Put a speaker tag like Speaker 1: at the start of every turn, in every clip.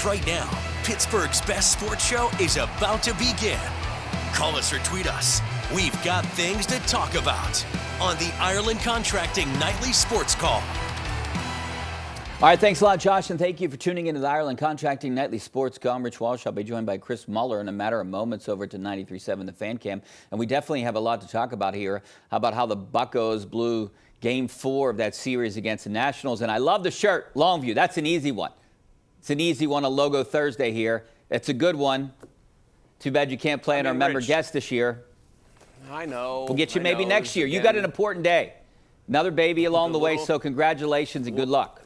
Speaker 1: right now. Pittsburgh's best sports show is about to begin. Call us or tweet us. We've got things to talk about on the Ireland Contracting Nightly Sports Call.
Speaker 2: All right, thanks a lot, Josh, and thank you for tuning into the Ireland Contracting Nightly Sports Call. I'm Rich Walsh. I'll be joined by Chris Mueller in a matter of moments over to 93.7 The Fan Cam. And we definitely have a lot to talk about here. How about how the Buccos blew Game 4 of that series against the Nationals? And I love the shirt, Longview. That's an easy one. It's an easy one, a Logo Thursday here. It's a good one. Too bad you can't play in our member guest this year.
Speaker 3: I know.
Speaker 2: We'll get you maybe next year. You got an important day. Another baby along the way, so congratulations and good luck.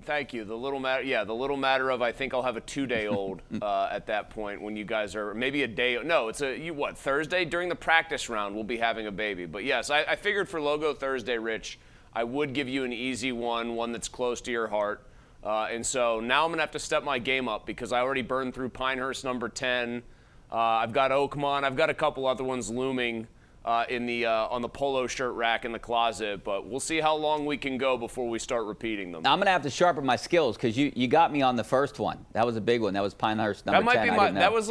Speaker 3: Thank you. The little matter of I think I'll have a 2-day-old at that point when you guys are maybe a day. No, it's Thursday during the practice round we'll be having a baby. But yes, I figured for Logo Thursday, Rich, I would give you an easy one that's close to your heart. And so now I'm gonna have to step my game up because I already burned through Pinehurst number 10. I've got Oakmont. I've got a couple other ones looming on the polo shirt rack in the closet, but we'll see how long we can go before we start repeating them.
Speaker 2: Now, I'm going to have to sharpen my skills because you got me on the first one. That was a big one. That was Pinehurst number 10.
Speaker 3: That was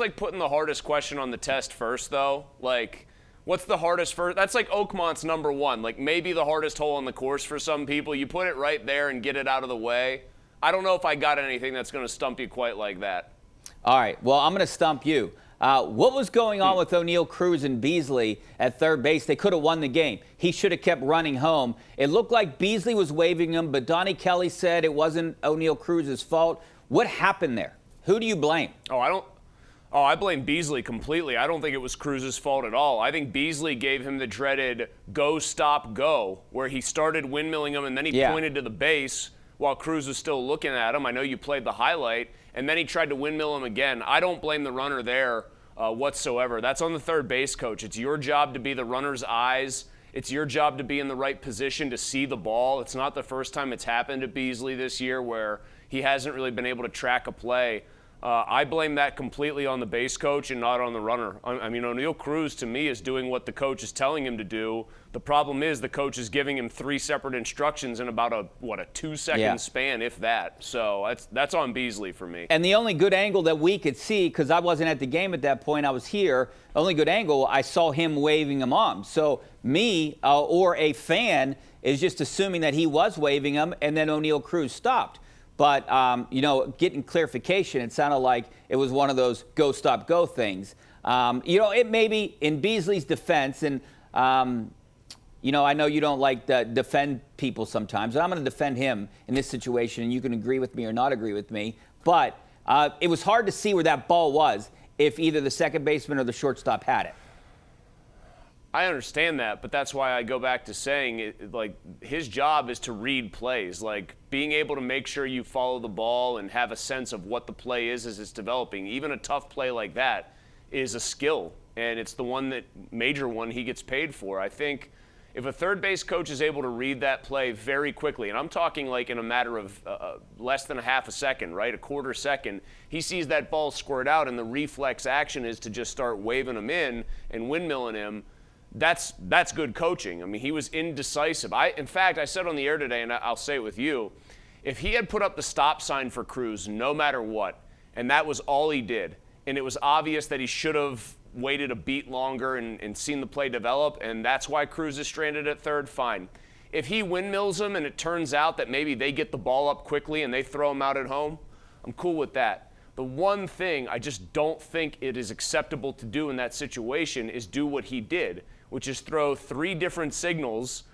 Speaker 3: like putting the hardest question on the test first, though. Like, what's the hardest first? That's like Oakmont's number 1. Like, maybe the hardest hole on the course for some people. You put it right there and get it out of the way. I don't know if I got anything that's going to stump you quite like that.
Speaker 2: All right. Well, I'm going to stump you. What was going on with O'Neal, Cruz, and Beasley at third base? They could have won the game. He should have kept running home. It looked like Beasley was waving him, but Donnie Kelly said it wasn't O'Neal Cruz's fault. What happened there? Who do you blame?
Speaker 3: I blame Beasley completely. I don't think it was Cruz's fault at all. I think Beasley gave him the dreaded go, stop, go, where he started windmilling him and then he pointed to the base while Cruz was still looking at him. I know you played the highlight. And then he tried to windmill him again. I don't blame the runner there whatsoever. That's on the third base coach. It's your job to be the runner's eyes. It's your job to be in the right position to see the ball. It's not the first time it's happened to Beasley this year where he hasn't really been able to track a play. I blame that completely on the base coach and not on the runner. I mean, O'Neal Cruz, to me, is doing what the coach is telling him to do. The problem is the coach is giving him 3 separate instructions in about a 2-second span, if that. So that's on Beasley for me.
Speaker 2: And the only good angle that we could see, because I wasn't at the game at that point, I was here, only good angle, I saw him waving him on. So me or a fan is just assuming that he was waving him, and then O'Neal Cruz stopped. But, getting clarification, it sounded like it was one of those go, stop, go things. It may be in Beasley's defense, and, I know you don't like to defend people sometimes, and I'm going to defend him in this situation, and you can agree with me or not agree with me. But it was hard to see where that ball was if either the second baseman or the shortstop had it.
Speaker 3: I understand that, but that's why I go back to saying his job is to read plays, like being able to make sure you follow the ball and have a sense of what the play is as it's developing. Even a tough play like that is a skill, and it's the major one he gets paid for. I think if a third base coach is able to read that play very quickly, and I'm talking like in a matter of less than a half a second, right, a quarter second, he sees that ball squirt out and the reflex action is to just start waving him in and windmilling him. That's good coaching. I mean, he was indecisive. In fact, I said on the air today, and I'll say it with you, if he had put up the stop sign for Cruz no matter what, and that was all he did, and it was obvious that he should have waited a beat longer and seen the play develop, and that's why Cruz is stranded at third, fine. If he windmills him and it turns out that maybe they get the ball up quickly and they throw him out at home, I'm cool with that. The one thing I just don't think it is acceptable to do in that situation is do what he did, which is throw 3 different signals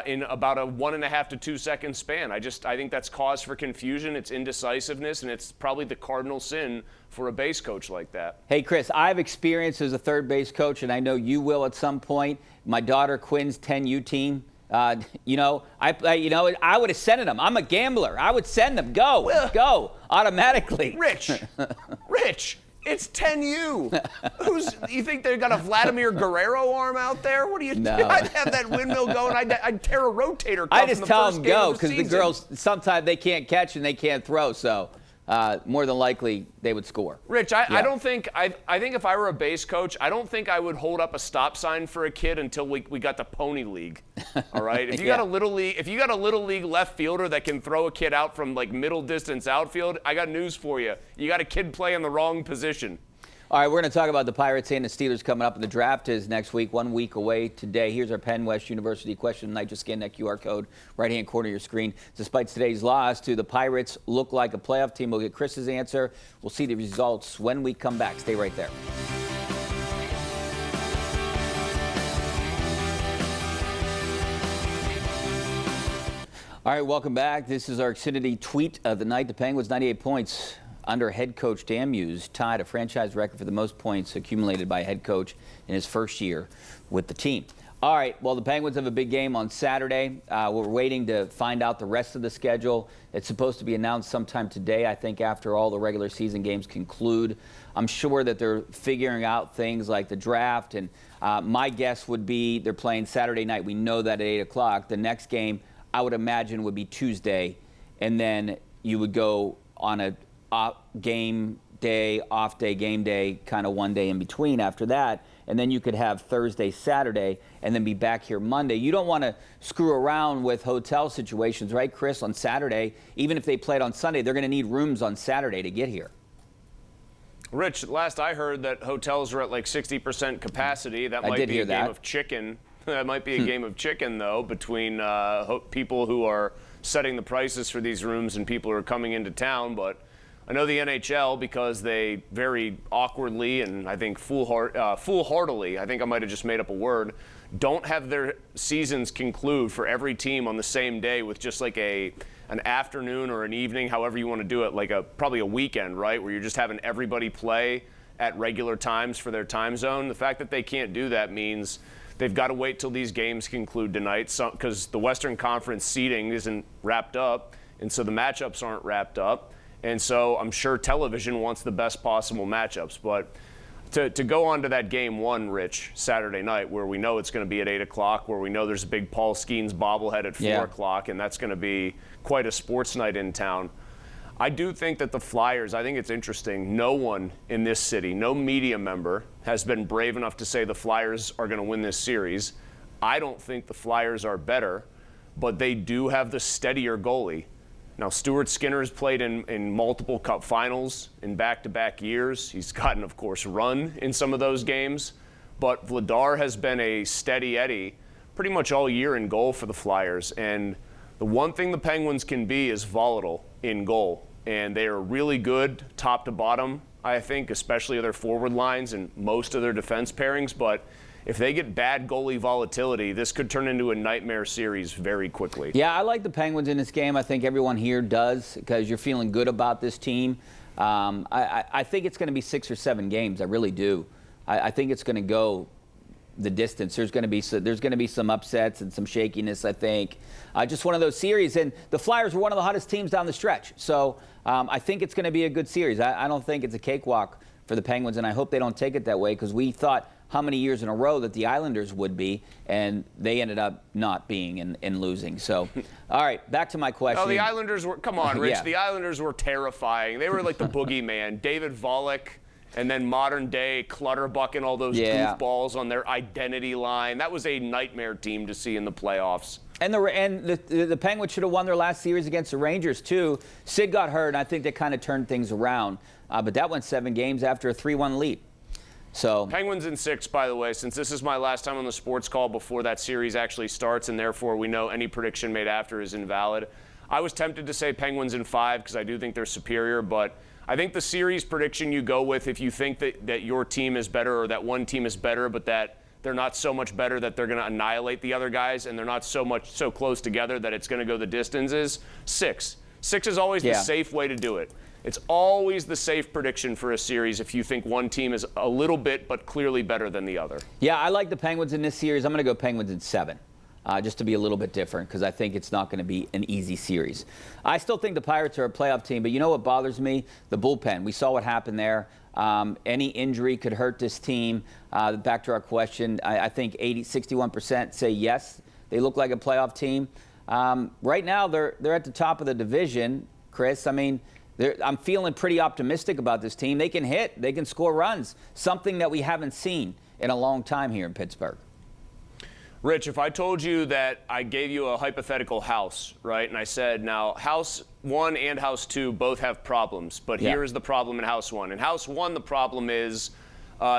Speaker 3: in about a 1.5 to 2 second span. I think that's cause for confusion. It's indecisiveness, and it's probably the cardinal sin for a base coach like that.
Speaker 2: Hey, Chris, I've experienced as a third base coach, and I know you will at some point. My daughter Quinn's 10U team. I would have sent them. I'm a gambler. I would send them. Go automatically.
Speaker 3: Rich. It's 10U. You think they've got a Vladimir Guerrero arm out there? What do you do? I'd have that windmill going. I'd tear a rotator cuff.
Speaker 2: I just tell them go because the girls, sometimes they can't catch and they can't throw. So more than likely they would score.
Speaker 3: Rich, I don't think I think if I were a base coach, I don't think I would hold up a stop sign for a kid until we got the pony league. All right? If you got a little league left fielder that can throw a kid out from like middle distance outfield, I got news for you. You got a kid playing the wrong position.
Speaker 2: All right, we're going to talk about the Pirates and the Steelers coming up. The draft is next week, 1 week away today. Here's our Penn West University question tonight. Just scan that QR code, right-hand corner of your screen. Despite today's loss, do the Pirates look like a playoff team? We'll get Chris's answer. We'll see the results when we come back. Stay right there. All right, welcome back. This is our Xfinity tweet of the night. The Penguins, 98 points. Under head coach Dan Muse, tied a franchise record for the most points accumulated by a head coach in his first year with the team. All right, well, the Penguins have a big game on Saturday. We're waiting to find out the rest of the schedule. It's supposed to be announced sometime today, I think, after all the regular season games conclude. I'm sure that they're figuring out things like the draft, and my guess would be they're playing Saturday night. We know that at 8 o'clock. The next game, I would imagine, would be Tuesday, and then you would go on a game day, off day, game day, kind of one day in between after that. And then you could have Thursday, Saturday, and then be back here Monday. You don't want to screw around with hotel situations, right, Chris, on Saturday? Even if they played on Sunday, they're going to need rooms on Saturday to get here.
Speaker 3: Rich, last I heard that hotels are at like 60% capacity. That might be a game of chicken. That might be a game of chicken, though, between people who are setting the prices for these rooms and people who are coming into town. But I know the NHL, because they very awkwardly and I think foolhardily, I think I might have just made up a word, don't have their seasons conclude for every team on the same day with just like an afternoon or an evening, however you want to do it, like probably a weekend, right, where you're just having everybody play at regular times for their time zone. The fact that they can't do that means they've got to wait till these games conclude tonight, because the Western Conference seeding isn't wrapped up, and so the matchups aren't wrapped up. And so I'm sure television wants the best possible matchups. But to go on to that game one, Rich, Saturday night, where we know it's going to be at 8 o'clock, where we know there's a big Paul Skeens bobblehead at 4 o'clock, and that's going to be quite a sports night in town. I do think that the Flyers, I think it's interesting, no one in this city, no media member has been brave enough to say the Flyers are going to win this series. I don't think the Flyers are better, but they do have the steadier goalie. Now, Stuart Skinner's played in multiple Cup finals in back-to-back years. He's gotten, of course, run in some of those games. But Vladar has been a steady Eddie pretty much all year in goal for the Flyers. And the one thing the Penguins can be is volatile in goal. And they are really good top to bottom, I think, especially their forward lines and most of their defense pairings. But if they get bad goalie volatility, this could turn into a nightmare series very quickly. Yeah,
Speaker 2: I like the Penguins in this game. I think everyone here does, because you're feeling good about this team. I think it's going to be 6 or 7 games. I really do. I think it's going to go the distance. There's going to be some upsets and some shakiness, I think. Just one of those series. And the Flyers were one of the hottest teams down the stretch. So I think it's going to be a good series. I don't think it's a cakewalk for the Penguins, and I hope they don't take it that way, because we thought how many years in a row that the Islanders would be, and they ended up not being and losing. So, all right, back to my question.
Speaker 3: Oh, the Islanders were, come on, Rich, The Islanders were terrifying. They were like the boogeyman. David Volek, and then modern day Clutterbuck and all those goofballs on their identity line. That was a nightmare team to see in the playoffs.
Speaker 2: And the Penguins should have won their last series against the Rangers, too. Sid got hurt, and I think they kind of turned things around. But that went 7 games after a 3-1 lead. So
Speaker 3: Penguins in 6, by the way, since this is my last time on the sports call before that series actually starts, and therefore we know any prediction made after is invalid. I was tempted to say Penguins in 5 because I do think they're superior, but I think the series prediction you go with, if you think that your team is better or that one team is better, but that they're not so much better that they're going to annihilate the other guys, and they're not so close together that it's going to go the distance, is 6. 6 is always the safe way to do it. It's always the safe prediction for a series if you think one team is a little bit but clearly better than the other.
Speaker 2: Yeah, I like the Penguins in this series. I'm going to go Penguins in 7, just to be a little bit different, because I think it's not going to be an easy series. I still think the Pirates are a playoff team, but you know what bothers me? The bullpen. We saw what happened there. Any injury could hurt this team. Back to our question, I think 61% say yes, they look like a playoff team. Right now, they're at the top of the division, Chris. I mean, I'm feeling pretty optimistic about this team. They can hit. They can score runs, something that we haven't seen in a long time here in Pittsburgh.
Speaker 3: Rich, if I told you that I gave you a hypothetical house, right, and I said, now, house 1 and house 2 both have problems, but here is the problem in house 1. In house 1, the problem is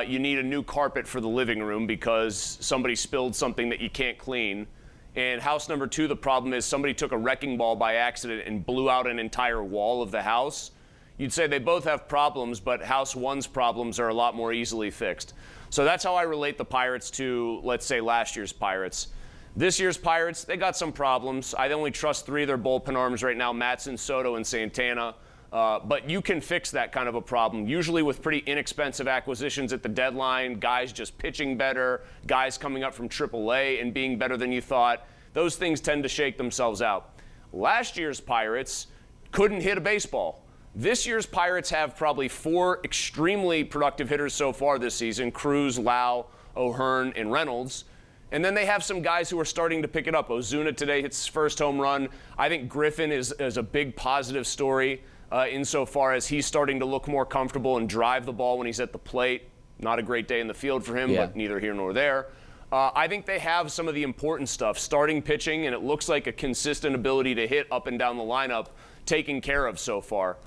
Speaker 3: you need a new carpet for the living room because somebody spilled something that you can't clean. And house number 2, the problem is somebody took a wrecking ball by accident and blew out an entire wall of the house. You'd say they both have problems, but house 1's problems are a lot more easily fixed. So that's how I relate the Pirates to, let's say, last year's Pirates. This year's Pirates, they got some problems. I only trust 3 of their bullpen arms right now, Matson, Soto, and Santana. But you can fix that kind of a problem, usually with pretty inexpensive acquisitions at the deadline, guys just pitching better, guys coming up from AAA and being better than you thought. Those things tend to shake themselves out. Last year's Pirates couldn't hit a baseball. This year's Pirates have probably 4 extremely productive hitters so far this season, Cruz, Lau, O'Hearn, and Reynolds. And then they have some guys who are starting to pick it up. Ozuna today hits his first home run. I think Griffin is a big positive story insofar as he's starting to look more comfortable and drive the ball when he's at the plate. Not a great day in the field for him, but neither here nor there. I think they have some of the important stuff, starting pitching, and it looks like a consistent ability to hit up and down the lineup taken care of so far.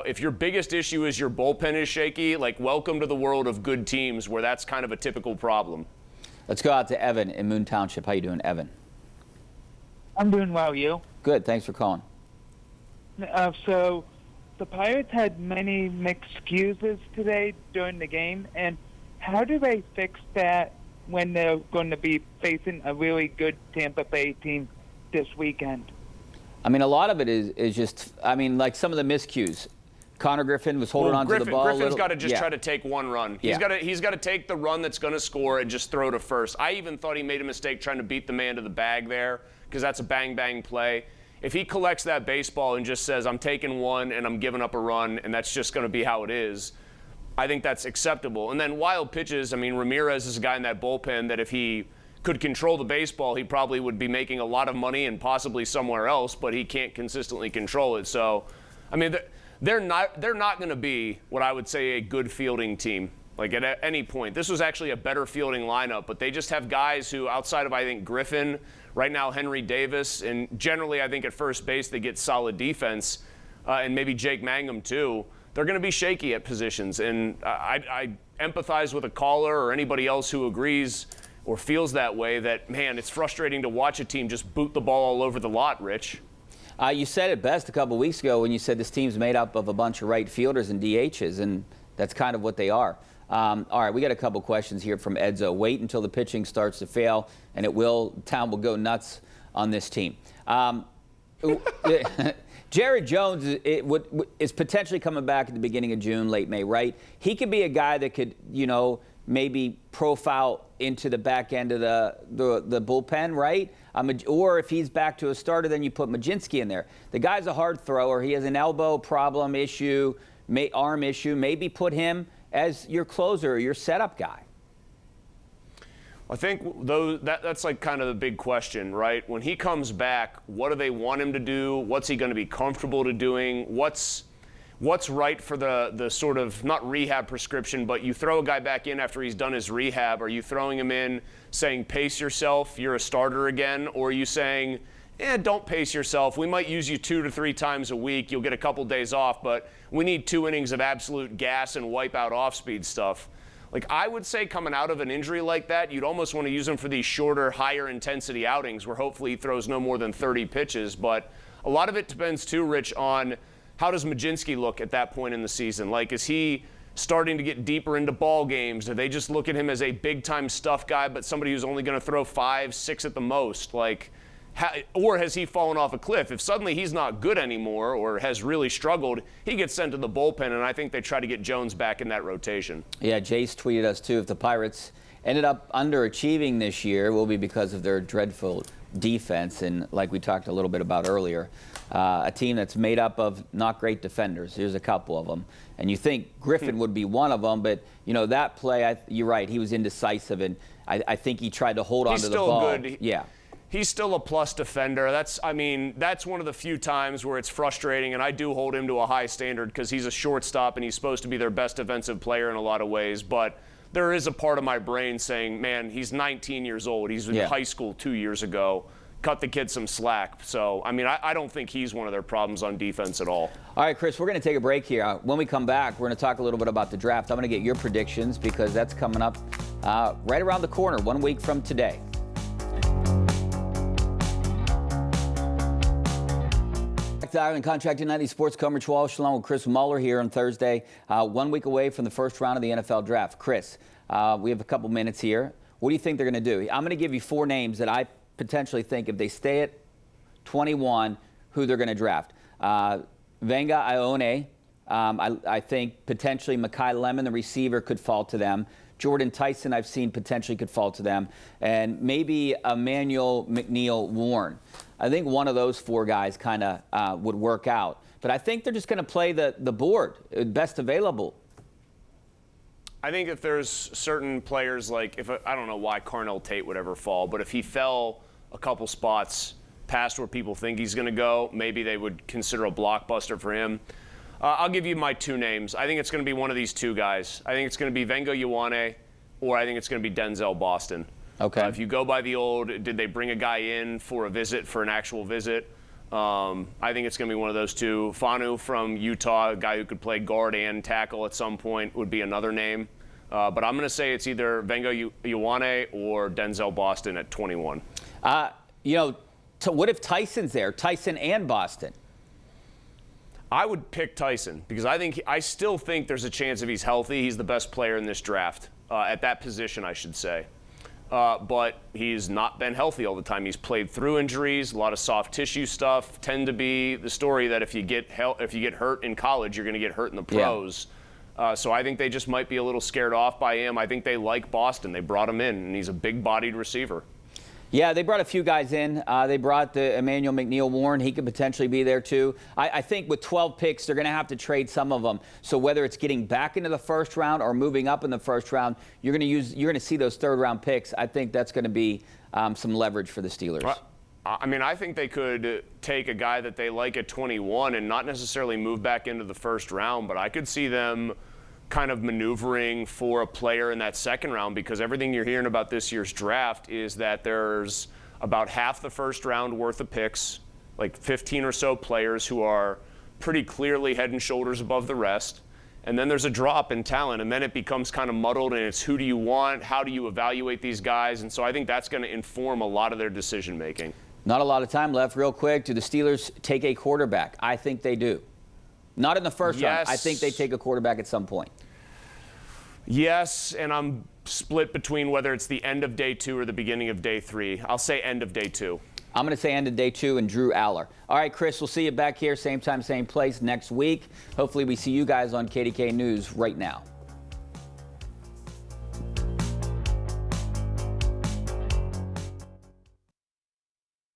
Speaker 3: If your biggest issue is your bullpen is shaky, like, welcome to the world of good teams where that's kind of a typical problem.
Speaker 2: Let's go out to Evan in Moon Township. How you doing, Evan?
Speaker 4: I'm doing well, you?
Speaker 2: Good. Thanks for calling.
Speaker 4: So the Pirates had many excuses today during the game, and how do they fix that when they're going to be facing a really good Tampa Bay team this weekend?
Speaker 2: I mean, a lot of it is just, I mean, like some of the miscues. Connor Griffin was holding on to the ball.
Speaker 3: Griffin's got to just try to take one run. He's
Speaker 2: Yeah.
Speaker 3: got to take the run that's going to score and just throw to first. I even thought he made a mistake trying to beat the man to the bag there because that's a bang-bang play. If he collects that baseball and just says, I'm taking one and I'm giving up a run and that's just going to be how it is, I think that's acceptable. And then wild pitches, I mean, Ramirez is a guy in that bullpen that if he could control the baseball, he probably would be making a lot of money and possibly somewhere else, but he can't consistently control it. So, I mean, they're not going to be what I would say a good fielding team, like at any point. This was actually a better fielding lineup, but they just have guys who, outside of, I think, Griffin, right now Henry Davis, and generally I think at first base they get solid defense, and maybe Jake Mangum too. They're going to be shaky at positions, and I empathize with a caller or anybody else who agrees or feels that way, that, man, it's frustrating to watch a team just boot the ball all over the lot, Rich.
Speaker 2: You said it best a couple weeks ago when you said this team's made up of a bunch of right fielders and DHs, and that's kind of what they are. All right, we got a couple questions here from Edzo. Wait until the pitching starts to fail, and town will go nuts on this team. Jared Jones is potentially coming back at the beginning of June, late May, right? He could be a guy that could, maybe profile into the back end of the bullpen, right? Or if he's back to a starter, then you put Mlodzinski in there. The guy's a hard thrower. He has an elbow problem issue, arm issue. Maybe put him as your closer, your setup guy.
Speaker 3: I think that's like kind of the big question, right? When he comes back, what do they want him to do? What's he going to be comfortable to doing? What's right for the sort of, not rehab prescription, but you throw a guy back in after he's done his rehab. Are you throwing him in saying, pace yourself, you're a starter again? Or are you saying, don't pace yourself. We might use you 2 to 3 times a week. You'll get a couple days off, but we need 2 innings of absolute gas and wipe out off-speed stuff. Like, I would say coming out of an injury like that, you'd almost want to use him for these shorter, higher intensity outings where hopefully he throws no more than 30 pitches. But a lot of it depends too, Rich, on how does Mlodzinski look at that point in the season? Like, is he starting to get deeper into ball games? Do they just look at him as a big-time stuff guy, but somebody who's only going to throw 5, 6 at the most? Like, or has he fallen off a cliff? If suddenly he's not good anymore or has really struggled, he gets sent to the bullpen, and I think they try to get Jones back in that rotation.
Speaker 2: Yeah, Jace tweeted us, too. If the Pirates ended up underachieving this year, it will be because of their dreadful defense. And like we talked a little bit about earlier, a team that's made up of not great defenders. Here's a couple of them. And you think Griffin would be one of them, but, that play, you're right, he was indecisive, and I think he tried to hold on to the ball.
Speaker 3: He's still good.
Speaker 2: Yeah.
Speaker 3: He's still a plus defender. That's one of the few times where it's frustrating, and I do hold him to a high standard because he's a shortstop and he's supposed to be their best defensive player in a lot of ways. But there is a part of my brain saying, man, he's 19 years old. He's in high school 2 years ago. Cut the kid some slack. So, I don't think he's one of their problems on defense at all.
Speaker 2: All right, Chris, we're going to take a break here. When we come back, we're going to talk a little bit about the draft. I'm going to get your predictions because that's coming up right around the corner 1 week from today. Back to Ireland Contracting 90 Sports coverage. Walsh along with Chris Mueller here on Thursday, 1 week away from the first round of the NFL draft. Chris, we have a couple minutes here. What do you think they're going to do? I'm going to give you 4 names that I potentially think if they stay at 21, who they're going to draft. Venga Ione, I think potentially Mekhi Lemon, the receiver, could fall to them. Jordan Tyson, I've seen potentially could fall to them. And maybe Emmanuel McNeil-Warren. I think one of those 4 guys kind of would work out. But I think they're just going to play the board, best available.
Speaker 3: I think if there's certain players like, I don't know why Carnell Tate would ever fall, but if he fell a couple spots past where people think he's going to go, maybe they would consider a blockbuster for him. I'll give you my 2 names. I think it's going to be one of these 2 guys. I think it's going to be Venga Ioane, or I think it's going to be Denzel Boston.
Speaker 2: Okay.
Speaker 3: If you go by the old, did they bring a guy in for a visit, for an actual visit? I think it's going to be one of those 2. Fanu from Utah, a guy who could play guard and tackle at some point, would be another name. But I'm going to say it's either Venga Ioane or Denzel Boston at 21.
Speaker 2: What if Tyson's there? Tyson and Boston?
Speaker 3: I would pick Tyson because I still think there's a chance if he's healthy, he's the best player in this draft at that position, I should say. But he's not been healthy all the time. He's played through injuries, a lot of soft tissue stuff. Tend to be the story that if you get hurt in college, you're going to get hurt in the pros. Yeah. So I think they just might be a little scared off by him. I think they like Boston. They brought him in, and he's a big-bodied receiver.
Speaker 2: Yeah, they brought a few guys in. They brought the Emmanuel McNeil-Warren. He could potentially be there, too. I think with 12 picks, they're going to have to trade some of them. So whether it's getting back into the first round or moving up in the first round, you're going to see those third-round picks. I think that's going to be some leverage for the Steelers.
Speaker 3: I think they could take a guy that they like at 21 and not necessarily move back into the first round, but I could see them kind of maneuvering for a player in that second round because everything you're hearing about this year's draft is that there's about half the first round worth of picks, like 15 or so players who are pretty clearly head and shoulders above the rest. And then there's a drop in talent, and then it becomes kind of muddled, and it's who do you want, how do you evaluate these guys, and so I think that's going to inform a lot of their decision making.
Speaker 2: Not a lot of time left. Real quick, do the Steelers take a quarterback? I think they do. Not in the first round. I think they take a quarterback at some point.
Speaker 3: Yes, and I'm split between whether it's the end of day 2 or the beginning of day 3. I'll say end of day 2.
Speaker 2: I'm going to say end of day 2 and Drew Aller. All right, Chris, we'll see you back here, same time, same place next week. Hopefully we see you guys on KDKA News right now.